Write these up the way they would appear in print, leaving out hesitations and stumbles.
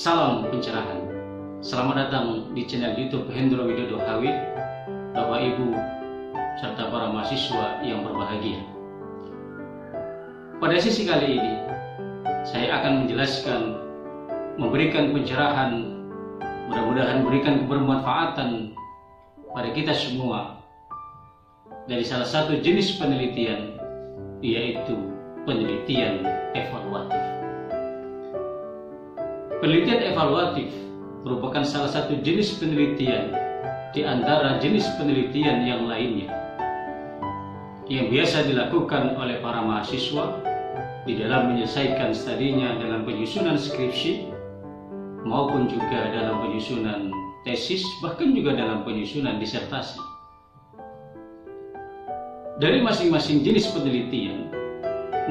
Salam pencerahan. Selamat datang di channel YouTube Hendro Widodo Hawid, Bapak Ibu serta para mahasiswa yang berbahagia. Pada sesi kali ini, saya akan menjelaskan, memberikan pencerahan, mudah-mudahan memberikan kebermanfaatan pada kita semua dari salah satu jenis penelitian, yaitu penelitian evaluatif. Penelitian evaluatif merupakan salah satu jenis penelitian di antara jenis penelitian yang lainnya yang biasa dilakukan oleh para mahasiswa di dalam menyelesaikan studinya dalam penyusunan skripsi maupun juga dalam penyusunan tesis, bahkan juga dalam penyusunan disertasi. Dari masing-masing jenis penelitian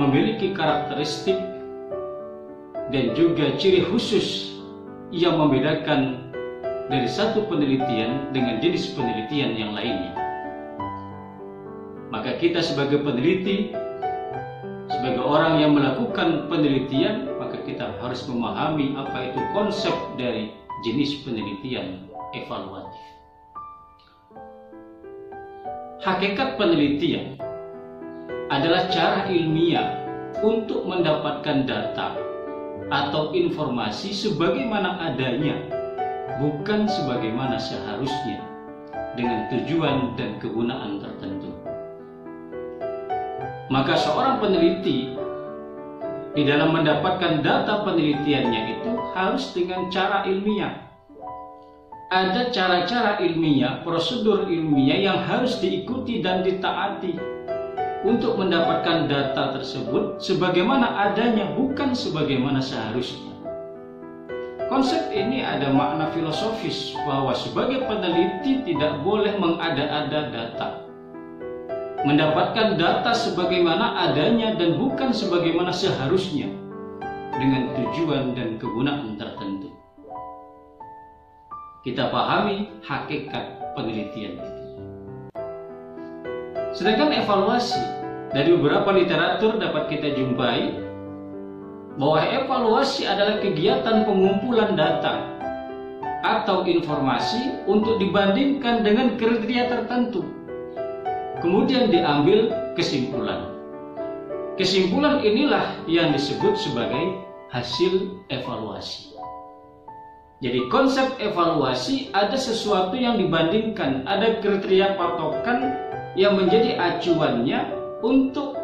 memiliki karakteristik dan juga ciri khusus yang membedakan dari satu penelitian dengan jenis penelitian yang lainnya. Maka kita sebagai peneliti, sebagai orang yang melakukan penelitian, maka kita harus memahami apa itu konsep dari jenis penelitian evaluatif. Hakikat penelitian adalah cara ilmiah untuk mendapatkan data atau informasi sebagaimana adanya, bukan sebagaimana seharusnya, dengan tujuan dan kegunaan tertentu. Maka seorang peneliti di dalam mendapatkan data penelitiannya itu harus dengan cara ilmiah. Ada cara-cara ilmiah, prosedur ilmiah yang harus diikuti dan ditaati untuk mendapatkan data tersebut sebagaimana adanya, bukan sebagaimana seharusnya. Konsep ini ada makna filosofis bahwa sebagai peneliti tidak boleh mengada-ada data. Mendapatkan data sebagaimana adanya dan bukan sebagaimana seharusnya dengan tujuan dan kegunaan tertentu. Kita pahami hakikat penelitian itu. Sedangkan evaluasi, dari beberapa literatur dapat kita jumpai bahwa evaluasi adalah kegiatan pengumpulan data atau informasi untuk dibandingkan dengan kriteria tertentu. Kemudian diambil kesimpulan. Kesimpulan inilah yang disebut sebagai hasil evaluasi. Jadi konsep evaluasi ada sesuatu yang dibandingkan, ada kriteria patokan yang menjadi acuannya untuk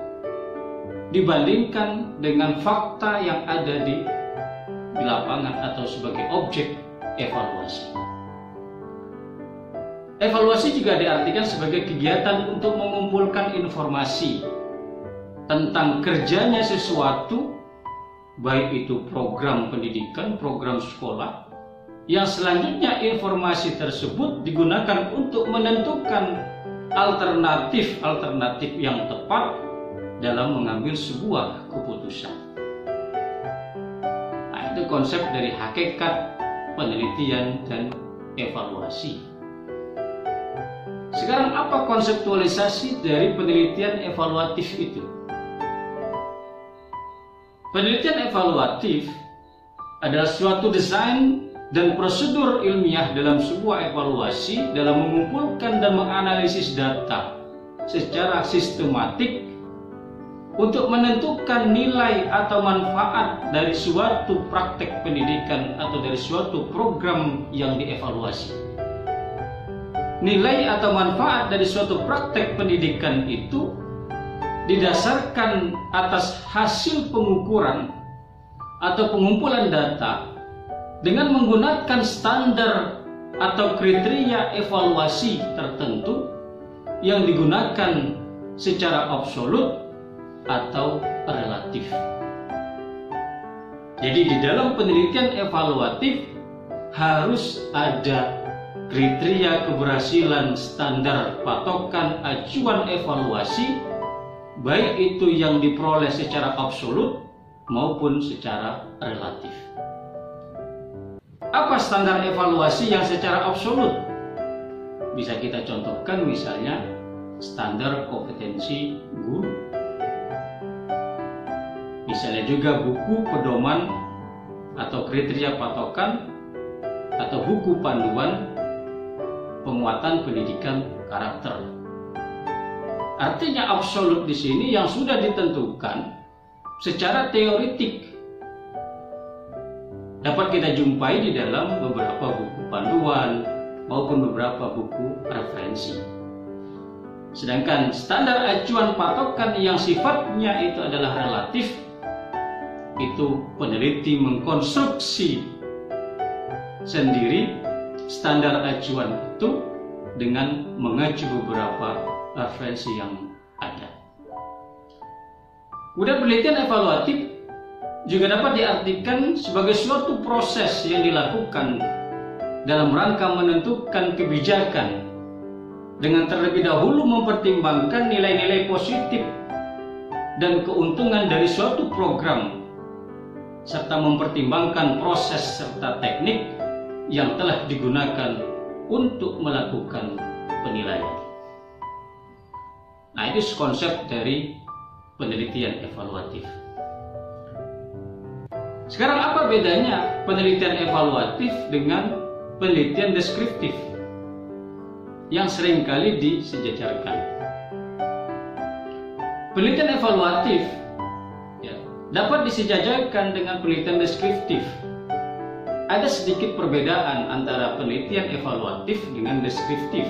dibandingkan dengan fakta yang ada di lapangan atau sebagai objek evaluasi. Evaluasi juga diartikan sebagai kegiatan untuk mengumpulkan informasi tentang kerjanya sesuatu, baik itu program pendidikan, program sekolah, yang selanjutnya informasi tersebut digunakan untuk menentukan alternatif yang tepat dalam mengambil sebuah keputusan. Nah, itu konsep dari hakikat penelitian dan evaluasi. Sekarang apa konseptualisasi dari penelitian evaluatif itu? Penelitian evaluatif adalah suatu desain dan prosedur ilmiah dalam sebuah evaluasi dalam mengumpulkan dan menganalisis data secara sistematik untuk menentukan nilai atau manfaat dari suatu praktek pendidikan atau dari suatu program yang dievaluasi. Nilai atau manfaat dari suatu praktek pendidikan itu didasarkan atas hasil pengukuran atau pengumpulan data dengan menggunakan standar atau kriteria evaluasi tertentu yang digunakan secara absolut atau relatif. Jadi di dalam penelitian evaluatif harus ada kriteria keberhasilan, standar patokan acuan evaluasi, baik itu yang diperoleh secara absolut maupun secara relatif. Apa standar evaluasi yang secara absolut? Bisa kita contohkan misalnya standar kompetensi guru. Misalnya juga buku pedoman atau kriteria patokan atau buku panduan penguatan pendidikan karakter. Artinya absolut di sini yang sudah ditentukan secara teoretik dapat kita jumpai di dalam beberapa buku panduan maupun beberapa buku referensi. Sedangkan standar acuan patokan yang sifatnya itu adalah relatif, itu peneliti mengkonstruksi sendiri standar acuan itu dengan mengacu beberapa referensi yang ada. Kemudian penelitian evaluatif juga dapat diartikan sebagai suatu proses yang dilakukan dalam rangka menentukan kebijakan dengan terlebih dahulu mempertimbangkan nilai-nilai positif dan keuntungan dari suatu program serta mempertimbangkan proses serta teknik yang telah digunakan untuk melakukan penilaian. Nah, itu konsep dari penelitian evaluatif. Sekarang apa bedanya penelitian evaluatif dengan penelitian deskriptif yang seringkali disejajarkan? Penelitian evaluatif dapat disejajarkan dengan penelitian deskriptif. Ada sedikit perbedaan antara penelitian evaluatif dengan deskriptif.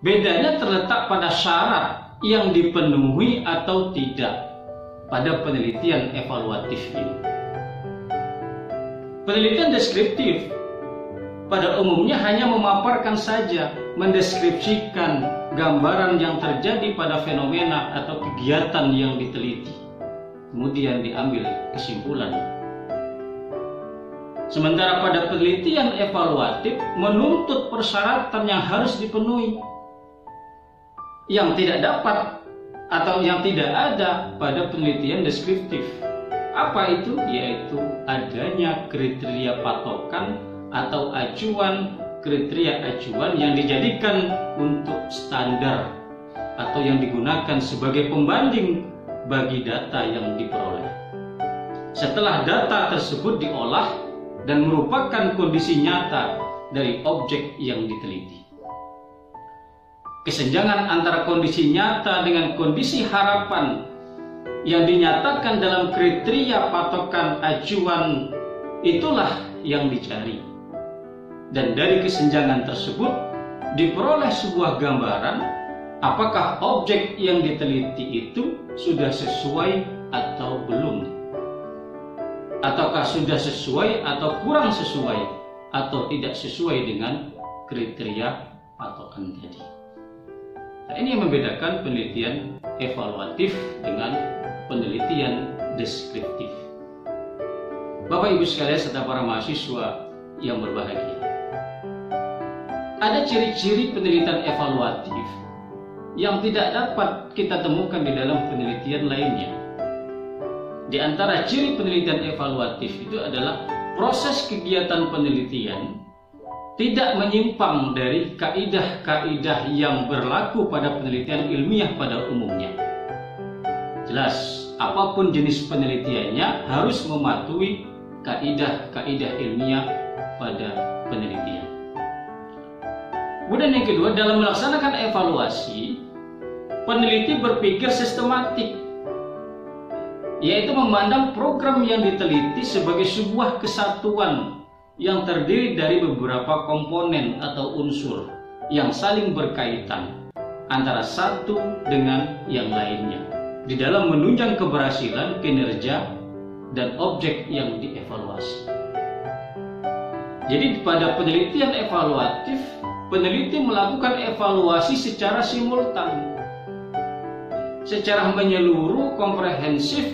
Bedanya terletak pada syarat yang dipenuhi atau tidak pada penelitian evaluatif ini. Penelitian deskriptif pada umumnya hanya memaparkan saja, mendeskripsikan gambaran yang terjadi pada fenomena atau kegiatan yang diteliti, kemudian diambil kesimpulan. Sementara pada penelitian evaluatif menuntut persyaratan yang harus dipenuhi, yang tidak dapat atau yang tidak ada pada penelitian deskriptif. Apa itu? Yaitu adanya kriteria patokan atau acuan, kriteria acuan yang dijadikan untuk standar atau yang digunakan sebagai pembanding bagi data yang diperoleh. Setelah data tersebut diolah dan merupakan kondisi nyata dari objek yang diteliti. Kesenjangan antara kondisi nyata dengan kondisi harapan yang dinyatakan dalam kriteria patokan acuan itulah yang dicari. Dan dari kesenjangan tersebut diperoleh sebuah gambaran apakah objek yang diteliti itu sudah sesuai atau belum, ataukah sudah sesuai atau kurang sesuai atau tidak sesuai dengan kriteria patokan tadi. Nah, ini yang membedakan penelitian evaluatif dengan penelitian deskriptif. Bapak Ibu sekalian serta para mahasiswa yang berbahagia, ada ciri-ciri penelitian evaluatif yang tidak dapat kita temukan di dalam penelitian lainnya. Di antara ciri penelitian evaluatif itu adalah proses kegiatan penelitian tidak menyimpang dari kaidah-kaidah yang berlaku pada penelitian ilmiah pada umumnya. Jelas, apapun jenis penelitiannya harus mematuhi kaidah-kaidah ilmiah pada penelitian. Kemudian yang kedua, dalam melaksanakan evaluasi, peneliti berpikir sistematik, yaitu memandang program yang diteliti sebagai sebuah kesatuan yang terdiri dari beberapa komponen atau unsur yang saling berkaitan antara satu dengan yang lainnya di dalam menunjang keberhasilan kinerja dan objek yang dievaluasi. Jadi pada penelitian evaluatif, peneliti melakukan evaluasi secara simultan, secara menyeluruh, komprehensif,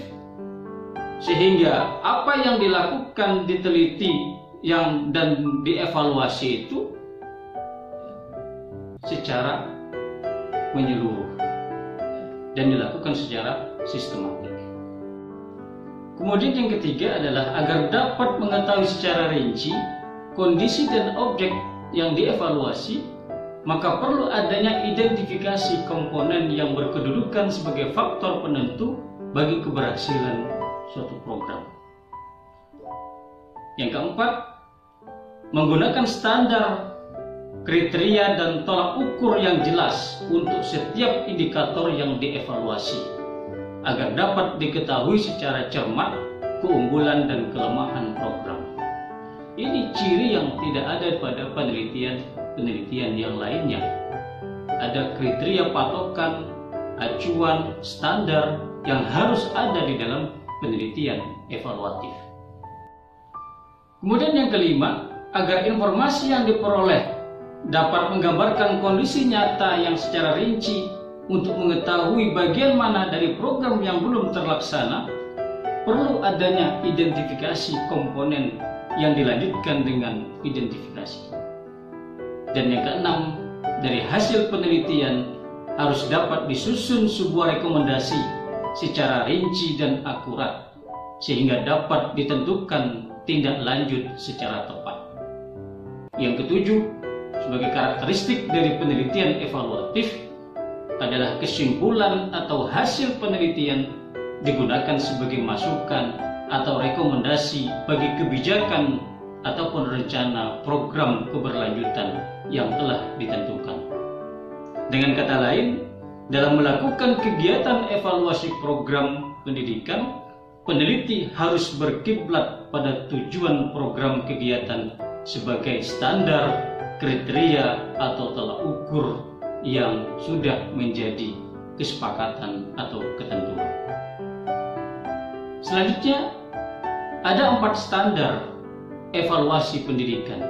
sehingga apa yang dilakukan, diteliti, dan dievaluasi itu secara menyeluruh dan dilakukan secara sistematik. Kemudian yang ketiga adalah agar dapat mengetahui secara rinci kondisi dan objek yang dievaluasi, maka perlu adanya identifikasi komponen yang berkedudukan sebagai faktor penentu bagi keberhasilan suatu program. Yang keempat, menggunakan standar, kriteria, dan tolak ukur yang jelas untuk setiap indikator yang dievaluasi, agar dapat diketahui secara cermat keunggulan dan kelemahan program. Ini ciri yang tidak ada pada penelitian yang lainnya. Ada kriteria patokan, acuan, standar yang harus ada di dalam penelitian evaluatif. Kemudian yang kelima, agar informasi yang diperoleh dapat menggambarkan kondisi nyata yang secara rinci untuk mengetahui bagian mana dari program yang belum terlaksana, perlu adanya identifikasi komponen yang dilanjutkan dengan identifikasi. Dan yang keenam, dari hasil penelitian harus dapat disusun sebuah rekomendasi secara rinci dan akurat, sehingga dapat ditentukan tindak lanjut secara tepat. Yang ketujuh, sebagai karakteristik dari penelitian evaluatif adalah kesimpulan atau hasil penelitian digunakan sebagai masukan atau rekomendasi bagi kebijakan ataupun rencana program keberlanjutan yang telah ditentukan. Dengan kata lain, dalam melakukan kegiatan evaluasi program pendidikan, peneliti harus berkiblat pada tujuan program kegiatan sebagai standar, kriteria, atau tolak ukur yang sudah menjadi kesepakatan atau ketentuan. Selanjutnya, ada 4 standar evaluasi pendidikan.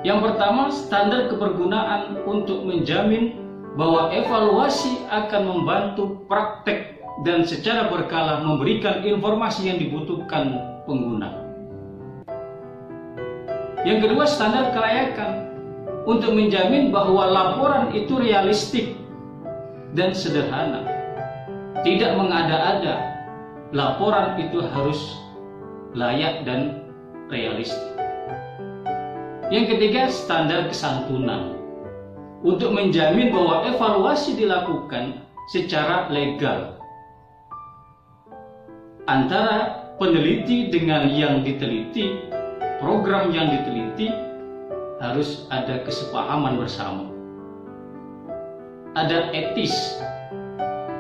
Yang pertama, standar kebergunaan untuk menjamin bahwa evaluasi akan membantu praktek dan secara berkala memberikan informasi yang dibutuhkan pengguna. Yang kedua, standar kelayakan untuk menjamin bahwa laporan itu realistik dan sederhana, tidak mengada-ada. Laporan itu harus layak dan realistik. Yang ketiga, standar kesantunan untuk menjamin bahwa evaluasi dilakukan secara legal antara peneliti dengan yang diteliti. Program yang diteliti harus ada kesepahaman bersama. Ada etis,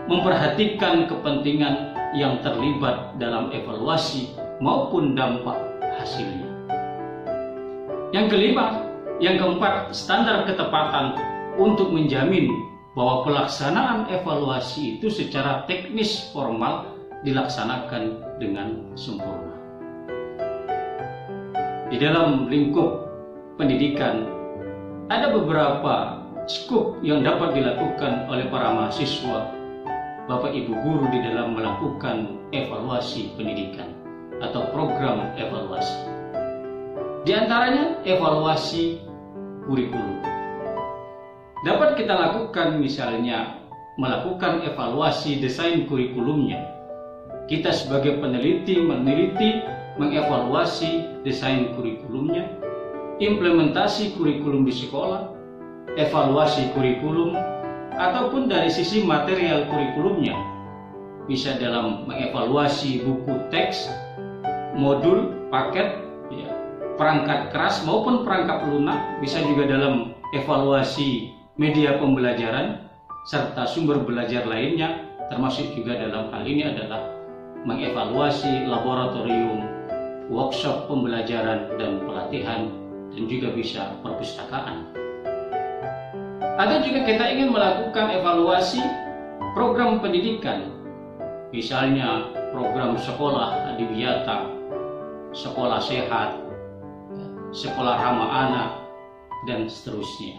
memperhatikan kepentingan yang terlibat dalam evaluasi maupun dampak hasilnya. Yang keempat, standar ketepatan untuk menjamin bahwa pelaksanaan evaluasi itu secara teknis formal dilaksanakan dengan sempurna. Di dalam lingkup pendidikan, ada beberapa skup yang dapat dilakukan oleh para mahasiswa, Bapak Ibu guru di dalam melakukan evaluasi pendidikan atau program evaluasi. Di antaranya evaluasi kurikulum. Dapat kita lakukan misalnya melakukan evaluasi desain kurikulumnya. Kita sebagai peneliti mengevaluasi desain kurikulumnya, implementasi kurikulum di sekolah, evaluasi kurikulum, ataupun dari sisi material kurikulumnya. Bisa dalam mengevaluasi buku teks, modul, paket, perangkat keras maupun perangkat lunak. Bisa juga dalam evaluasi media pembelajaran serta sumber belajar lainnya, termasuk juga dalam hal ini adalah mengevaluasi laboratorium, workshop pembelajaran dan pelatihan, dan juga bisa perpustakaan. Atau juga kita ingin melakukan evaluasi program pendidikan, misalnya program sekolah adiwiyata, sekolah sehat, sekolah ramah anak, dan seterusnya.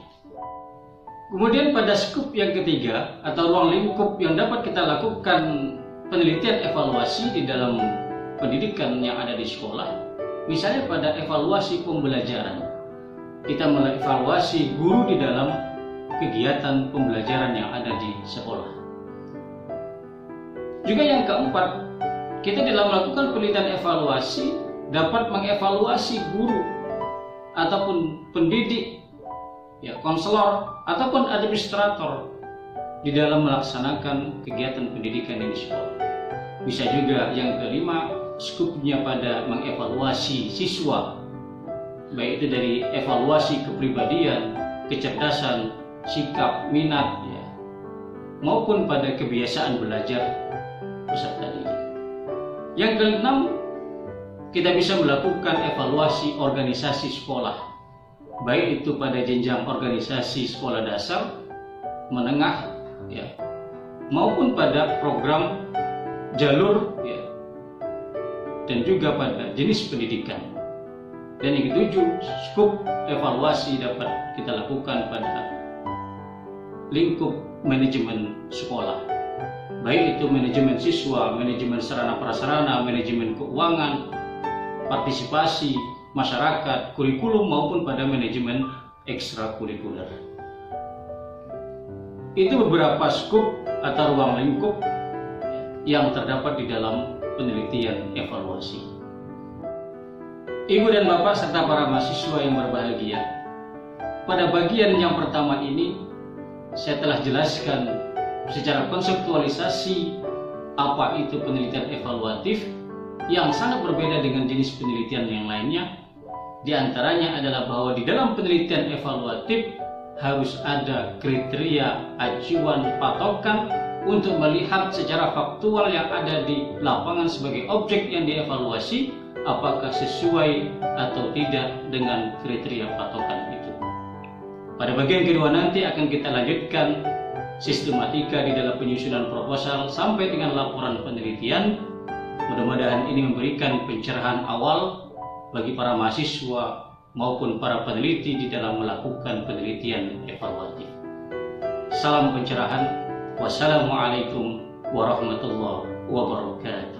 Kemudian pada skup yang ketiga atau ruang lingkup yang dapat kita lakukan penelitian evaluasi di dalam pendidikan yang ada di sekolah, misalnya pada evaluasi pembelajaran. Kita mengevaluasi guru di dalam kegiatan pembelajaran yang ada di sekolah. Juga yang keempat, kita dalam melakukan penelitian evaluasi dapat mengevaluasi guru ataupun pendidik, konselor ataupun administrator di dalam melaksanakan kegiatan pendidikan di sekolah. Bisa juga yang kelima, skupnya pada mengevaluasi siswa, baik itu dari evaluasi kepribadian, kecerdasan, sikap, minat, ya, maupun pada kebiasaan belajar peserta didik. Yang keenam, kita bisa melakukan evaluasi organisasi sekolah, baik itu pada jenjang organisasi sekolah dasar, menengah, ya, maupun pada program jalur, ya, dan juga pada jenis pendidikan. Dan yang ketujuh, skup evaluasi dapat kita lakukan pada lingkup manajemen sekolah, baik itu manajemen siswa, manajemen sarana prasarana, manajemen keuangan, partisipasi masyarakat, kurikulum, maupun pada manajemen ekstrakurikuler. Itu beberapa skup atau ruang lingkup yang terdapat di dalam penelitian evaluasi. Ibu dan Bapak serta para mahasiswa yang berbahagia, pada bagian yang pertama ini saya telah jelaskan secara konseptualisasi apa itu penelitian evaluatif yang sangat berbeda dengan jenis penelitian yang lainnya. Di antaranya adalah bahwa di dalam penelitian evaluatif harus ada kriteria, acuan, patokan untuk melihat secara faktual yang ada di lapangan sebagai objek yang dievaluasi, apakah sesuai atau tidak dengan kriteria patokan itu. Pada bagian kedua nanti akan kita lanjutkan sistematika di dalam penyusunan proposal sampai dengan laporan penelitian. Mudah-mudahan ini memberikan pencerahan awal bagi para mahasiswa maupun para peneliti di dalam melakukan penelitian evaluatif. Salam pencerahan. Wassalamualaikum warahmatullahi wabarakatuh.